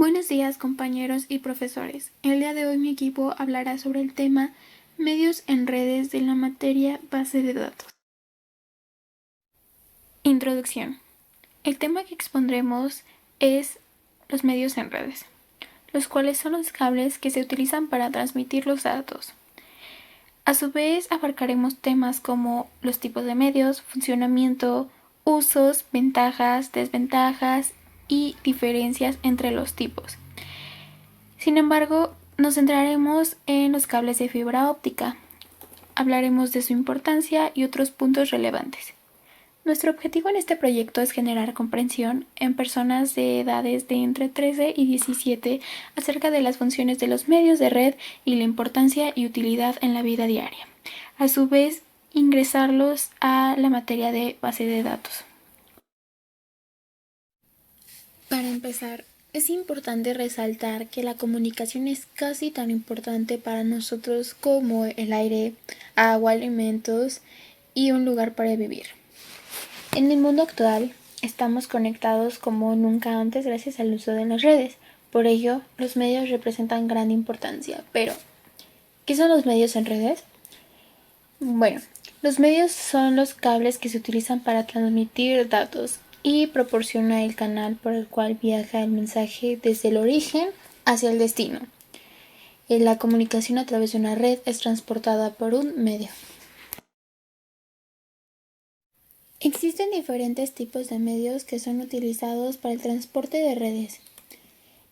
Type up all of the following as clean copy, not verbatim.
Buenos días, compañeros y profesores. El día de hoy mi equipo hablará sobre el tema medios en redes de la materia base de datos. Introducción. El tema que expondremos es los medios en redes, los cuales son los cables que se utilizan para transmitir los datos. A su vez, abarcaremos temas como los tipos de medios, funcionamiento, usos, ventajas, desventajas y diferencias entre los tipos. Sin embargo, nos centraremos en los cables de fibra óptica. Hablaremos de su importancia y otros puntos relevantes. Nuestro objetivo en este proyecto es generar comprensión en personas de edades de entre 13 y 17 acerca de las funciones de los medios de red y la importancia y utilidad en la vida diaria. A su vez, ingresarlos a la materia de base de datos. Para empezar, es importante resaltar que la comunicación es casi tan importante para nosotros como el aire, agua, alimentos y un lugar para vivir. En el mundo actual, estamos conectados como nunca antes gracias al uso de las redes. Por ello, los medios representan gran importancia. Pero, ¿qué son los medios en redes? Bueno, los medios son los cables que se utilizan para transmitir datos y proporciona el canal por el cual viaja el mensaje desde el origen hacia el destino. La comunicación a través de una red es transportada por un medio. Existen diferentes tipos de medios que son utilizados para el transporte de redes.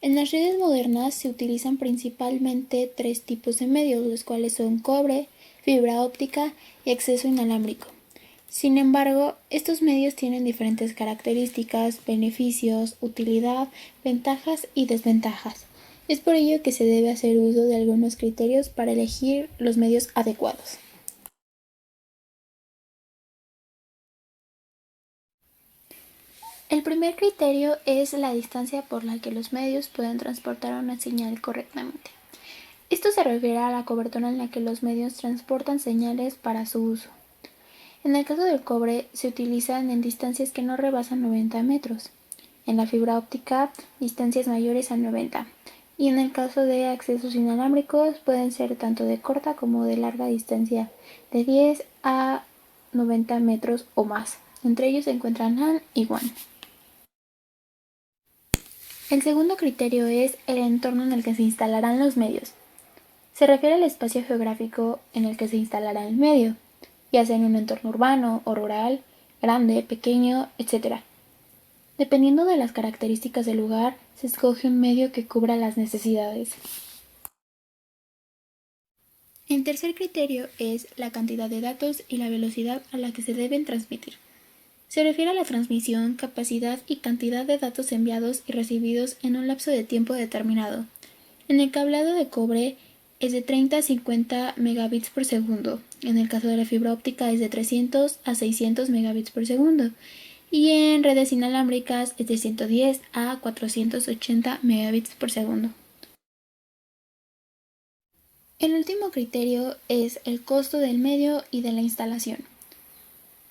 En las redes modernas se utilizan principalmente tres tipos de medios, los cuales son cobre, fibra óptica y acceso inalámbrico. Sin embargo, estos medios tienen diferentes características, beneficios, utilidad, ventajas y desventajas. Es por ello que se debe hacer uso de algunos criterios para elegir los medios adecuados. El primer criterio es la distancia por la que los medios pueden transportar una señal correctamente. Esto se refiere a la cobertura en la que los medios transportan señales para su uso. En el caso del cobre, se utilizan en distancias que no rebasan 90 metros. En la fibra óptica, distancias mayores a 90. Y en el caso de accesos inalámbricos, pueden ser tanto de corta como de larga distancia, de 10 a 90 metros o más. Entre ellos se encuentran LAN y WAN. El segundo criterio es el entorno en el que se instalarán los medios. Se refiere al espacio geográfico en el que se instalará el medio, ya sea en un entorno urbano o rural, grande, pequeño, etc. Dependiendo de las características del lugar, se escoge un medio que cubra las necesidades. El tercer criterio es la cantidad de datos y la velocidad a la que se deben transmitir. Se refiere a la transmisión, capacidad y cantidad de datos enviados y recibidos en un lapso de tiempo determinado. En el cableado de cobre es de 30 a 50 megabits por segundo. En el caso de la fibra óptica es de 300 a 600 megabits por segundo. Y en redes inalámbricas es de 110 a 480 megabits por segundo. El último criterio es el costo del medio y de la instalación.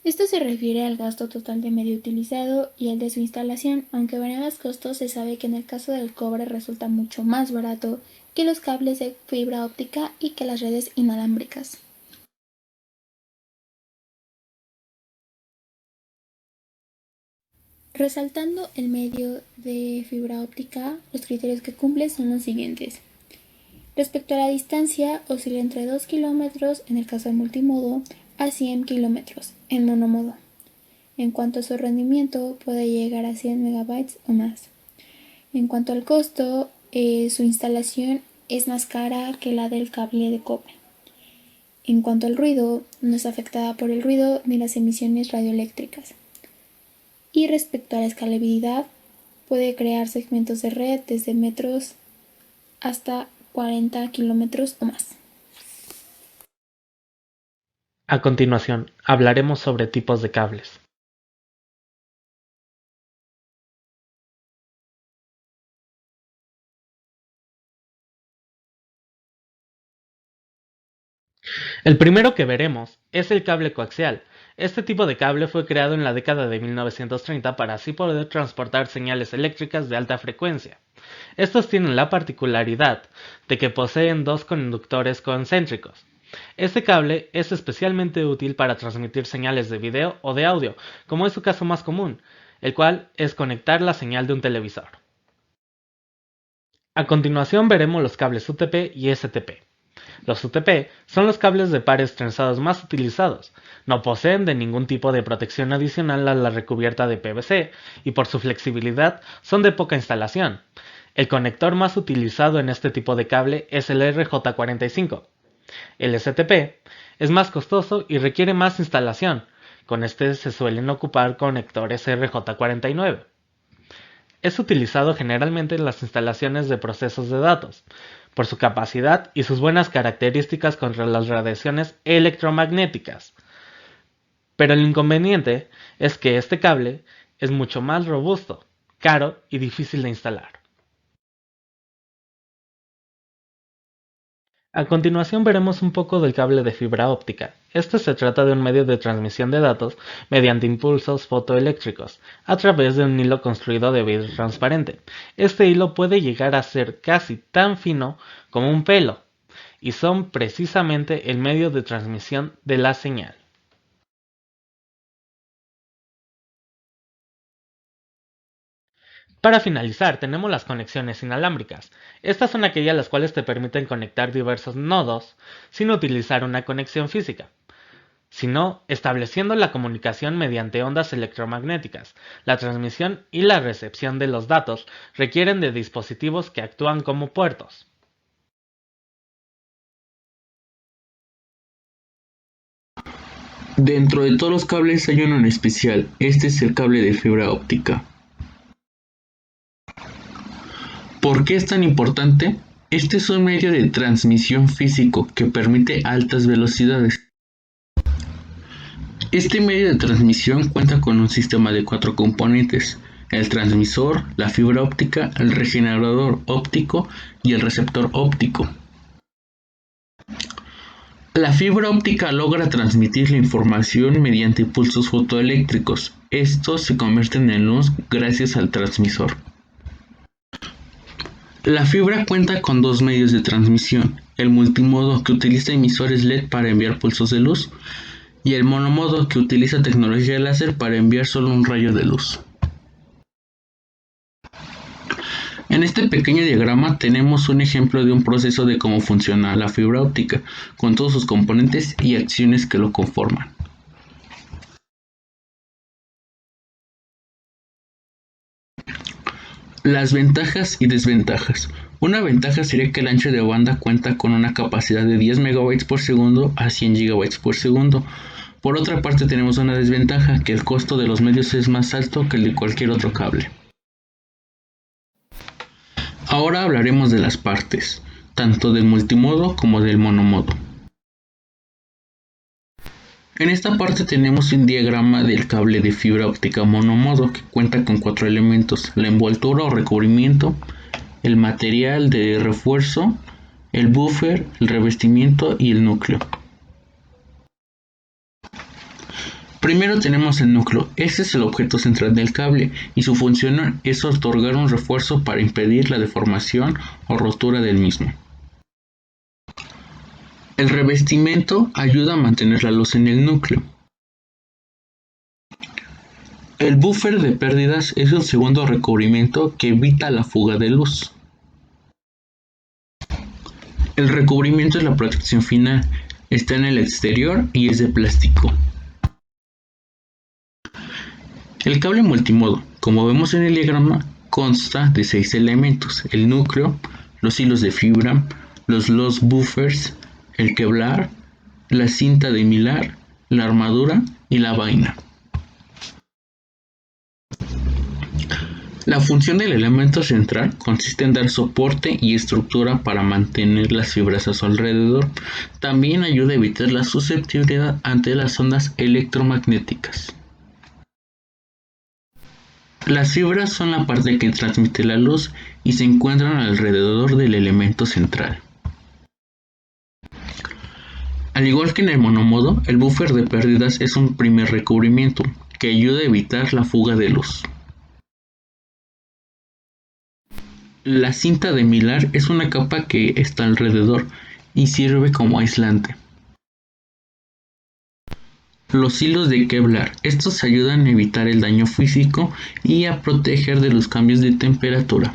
Esto se refiere al gasto total de medio utilizado y al de su instalación, aunque varían los costos, se sabe que en el caso del cobre resulta mucho más barato que los cables de fibra óptica y que las redes inalámbricas. Resaltando el medio de fibra óptica, los criterios que cumple son los siguientes. Respecto a la distancia, oscila entre 2 km en el caso de multimodo a 100 km en monomodo. En cuanto a su rendimiento, puede llegar a 100 MB o más. En cuanto al costo, su instalación es más cara que la del cable de cobre. En cuanto al ruido, no es afectada por el ruido ni las emisiones radioeléctricas. Y respecto a la escalabilidad, puede crear segmentos de red desde metros hasta 40 kilómetros o más. A continuación, hablaremos sobre tipos de cables. El primero que veremos es el cable coaxial, Este tipo de cable fue creado en la década de 1930 para así poder transportar señales eléctricas de alta frecuencia. Estos tienen la particularidad de que poseen dos conductores concéntricos. Este cable es especialmente útil para transmitir señales de video o de audio, como es su caso más común, el cual es conectar la señal de un televisor. A continuación veremos los cables UTP y STP. Los UTP son los cables de pares trenzados más utilizados. No poseen de ningún tipo de protección adicional a la recubierta de PVC y por su flexibilidad son de poca instalación. El conector más utilizado en este tipo de cable es el RJ45. El STP es más costoso y requiere más instalación. Con este se suelen ocupar conectores RJ49. Es utilizado generalmente en las instalaciones de procesos de datos, por su capacidad y sus buenas características contra las radiaciones electromagnéticas. Pero el inconveniente es que este cable es mucho más robusto, caro y difícil de instalar. A continuación veremos un poco del cable de fibra óptica. Este se trata de un medio de transmisión de datos mediante impulsos fotoeléctricos a través de un hilo construido de vidrio transparente. Este hilo puede llegar a ser casi tan fino como un pelo y son precisamente el medio de transmisión de la señal. Para finalizar, tenemos las conexiones inalámbricas. Estas son aquellas las cuales te permiten conectar diversos nodos sin utilizar una conexión física, sino estableciendo la comunicación mediante ondas electromagnéticas. La transmisión y la recepción de los datos requieren de dispositivos que actúan como puertos. Dentro de todos los cables hay uno en especial, este es el cable de fibra óptica. ¿Por qué es tan importante? Este es un medio de transmisión físico que permite altas velocidades. Este medio de transmisión cuenta con un sistema de 4 componentes: el transmisor, la fibra óptica, el regenerador óptico y el receptor óptico. La fibra óptica logra transmitir la información mediante impulsos fotoeléctricos. Estos se convierten en luz gracias al transmisor. La fibra cuenta con dos medios de transmisión: el multimodo, que utiliza emisores LED para enviar pulsos de luz, y el monomodo, que utiliza tecnología láser para enviar solo un rayo de luz. En este pequeño diagrama tenemos un ejemplo de un proceso de cómo funciona la fibra óptica, con todos sus componentes y acciones que lo conforman. Las ventajas y desventajas. Una ventaja sería que el ancho de banda cuenta con una capacidad de 10 MB por segundo a 100 GB por segundo. Por otra parte, tenemos una desventaja, que el costo de los medios es más alto que el de cualquier otro cable. Ahora hablaremos de las partes, tanto del multimodo como del monomodo. En esta parte tenemos un diagrama del cable de fibra óptica monomodo, que cuenta con 4 elementos: la envoltura o recubrimiento, el material de refuerzo, el buffer, el revestimiento y el núcleo. Primero tenemos el núcleo. Este es el objeto central del cable y su función es otorgar un refuerzo para impedir la deformación o rotura del mismo. El revestimiento ayuda a mantener la luz en el núcleo. El buffer de pérdidas es el segundo recubrimiento que evita la fuga de luz. El recubrimiento es la protección final. Está en el exterior y es de plástico. El cable multimodo, como vemos en el diagrama, consta de 6 elementos: el núcleo, los hilos de fibra, los buffers, el Kevlar, la cinta de Mylar, la armadura y la vaina. La función del elemento central consiste en dar soporte y estructura para mantener las fibras a su alrededor. También ayuda a evitar la susceptibilidad ante las ondas electromagnéticas. Las fibras son la parte que transmite la luz y se encuentran alrededor del elemento central. Al igual que en el monomodo, el buffer de pérdidas es un primer recubrimiento que ayuda a evitar la fuga de luz. La cinta de Mylar es una capa que está alrededor y sirve como aislante. Los hilos de Kevlar, estos ayudan a evitar el daño físico y a proteger de los cambios de temperatura.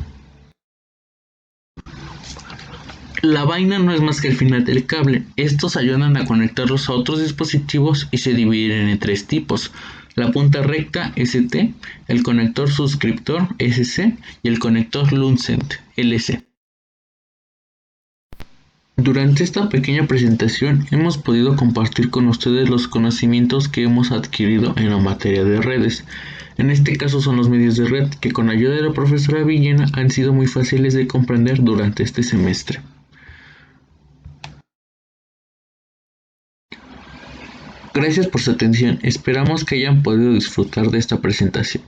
La vaina no es más que el final del cable. Estos ayudan a conectarlos a otros dispositivos y se dividen en 3 tipos: la punta recta ST, el conector suscriptor SC y el conector Lucent LC. Durante esta pequeña presentación hemos podido compartir con ustedes los conocimientos que hemos adquirido en la materia de redes. En este caso son los medios de red que con ayuda de la profesora Villena han sido muy fáciles de comprender durante este semestre. Gracias por su atención, esperamos que hayan podido disfrutar de esta presentación.